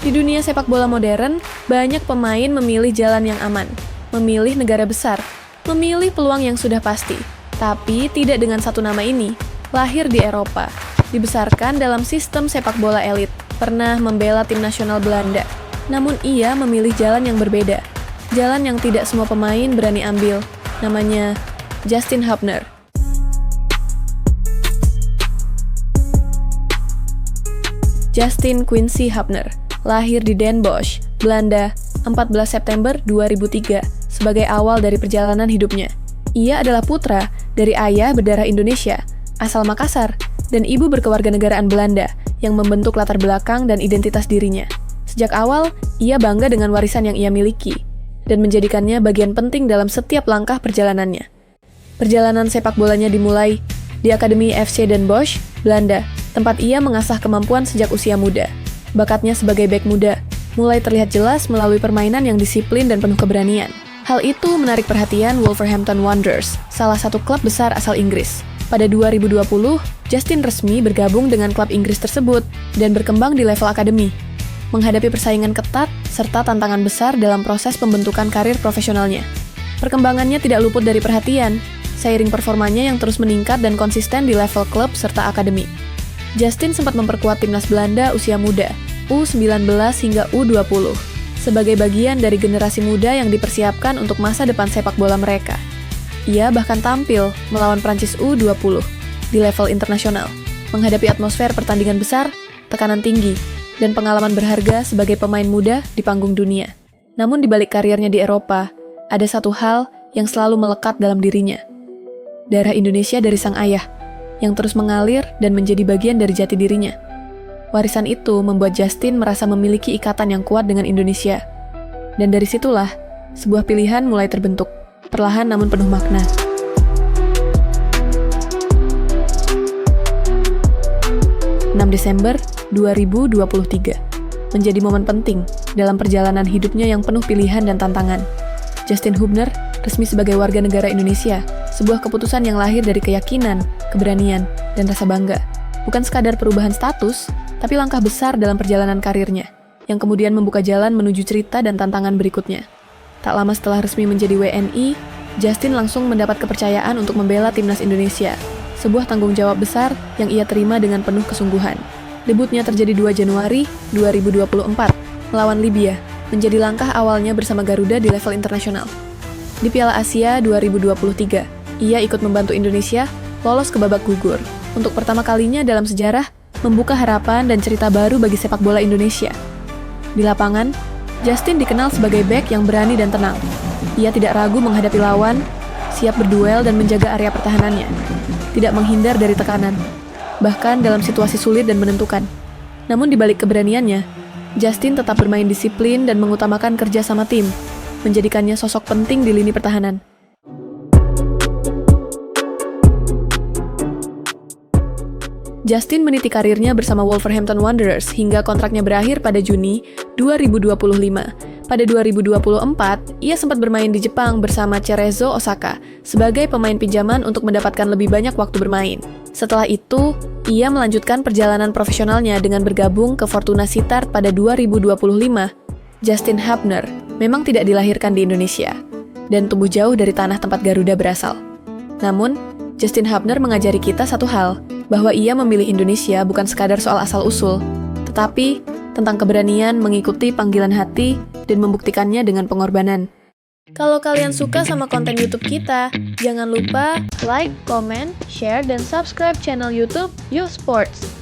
Di dunia sepak bola modern, banyak pemain memilih jalan yang aman, memilih negara besar, memilih peluang yang sudah pasti. Tapi tidak dengan satu nama ini. Lahir di Eropa, dibesarkan dalam sistem sepak bola elit, pernah membela tim nasional Belanda. Namun ia memilih jalan yang berbeda. Jalan yang tidak semua pemain berani ambil. Namanya Justin Hubner. Justin Quincy Hubner lahir di Den Bosch, Belanda, 14 September 2003 sebagai awal dari perjalanan hidupnya. Ia adalah putra dari ayah berdarah Indonesia, asal Makassar, dan ibu berkewarganegaraan Belanda yang membentuk latar belakang dan identitas dirinya. Sejak awal, ia bangga dengan warisan yang ia miliki dan menjadikannya bagian penting dalam setiap langkah perjalanannya. Perjalanan sepak bolanya dimulai di Akademi FC Den Bosch, Belanda, tempat ia mengasah kemampuan sejak usia muda. Bakatnya sebagai bek muda mulai terlihat jelas melalui permainan yang disiplin dan penuh keberanian. Hal itu menarik perhatian Wolverhampton Wanderers, salah satu klub besar asal Inggris. Pada 2020, Justin resmi bergabung dengan klub Inggris tersebut dan berkembang di level akademi. Menghadapi persaingan ketat serta tantangan besar dalam proses pembentukan karir profesionalnya. Perkembangannya tidak luput dari perhatian, seiring performanya yang terus meningkat dan konsisten di level klub serta akademi. Justin sempat memperkuat timnas Belanda usia muda, U19 hingga U20, sebagai bagian dari generasi muda yang dipersiapkan untuk masa depan sepak bola mereka. Ia bahkan tampil melawan Prancis U20 di level internasional, menghadapi atmosfer pertandingan besar, tekanan tinggi, dan pengalaman berharga sebagai pemain muda di panggung dunia. Namun di balik karirnya di Eropa, ada satu hal yang selalu melekat dalam dirinya. Darah Indonesia dari sang ayah, yang terus mengalir dan menjadi bagian dari jati dirinya. Warisan itu membuat Justin merasa memiliki ikatan yang kuat dengan Indonesia. Dan dari situlah, sebuah pilihan mulai terbentuk, perlahan namun penuh makna. Desember 2023 menjadi momen penting dalam perjalanan hidupnya yang penuh pilihan dan tantangan. Justin Hubner resmi sebagai warga negara Indonesia, sebuah keputusan yang lahir dari keyakinan, keberanian, dan rasa bangga. Bukan sekadar perubahan status, tapi langkah besar dalam perjalanan karirnya, yang kemudian membuka jalan menuju cerita dan tantangan berikutnya. Tak lama setelah resmi menjadi WNI, Justin langsung mendapat kepercayaan untuk membela timnas Indonesia, sebuah tanggung jawab besar yang ia terima dengan penuh kesungguhan. Debutnya terjadi 2 Januari 2024, melawan Libya, menjadi langkah awalnya bersama Garuda di level internasional. Di Piala Asia 2023, ia ikut membantu Indonesia lolos ke babak gugur. Untuk pertama kalinya dalam sejarah, membuka harapan dan cerita baru bagi sepak bola Indonesia. Di lapangan, Justin dikenal sebagai bek yang berani dan tenang. Ia tidak ragu menghadapi lawan, siap berduel dan menjaga area pertahanannya. Tidak menghindar dari tekanan, bahkan dalam situasi sulit dan menentukan. Namun di balik keberaniannya, Justin tetap bermain disiplin dan mengutamakan kerja sama tim, menjadikannya sosok penting di lini pertahanan. Justin meniti karirnya bersama Wolverhampton Wanderers hingga kontraknya berakhir pada Juni 2025. Pada 2024, ia sempat bermain di Jepang bersama Cerezo Osaka sebagai pemain pinjaman untuk mendapatkan lebih banyak waktu bermain. Setelah itu, ia melanjutkan perjalanan profesionalnya dengan bergabung ke Fortuna Sittard pada 2025. Justin Hubner memang tidak dilahirkan di Indonesia dan tumbuh jauh dari tanah tempat Garuda berasal. Namun, Justin Hubner mengajari kita satu hal, bahwa ia memilih Indonesia bukan sekadar soal asal-usul, tetapi tentang keberanian mengikuti panggilan hati dan membuktikannya dengan pengorbanan. Kalau kalian suka sama konten YouTube kita, jangan lupa like, comment, share, dan subscribe channel YouTube Youth Sports.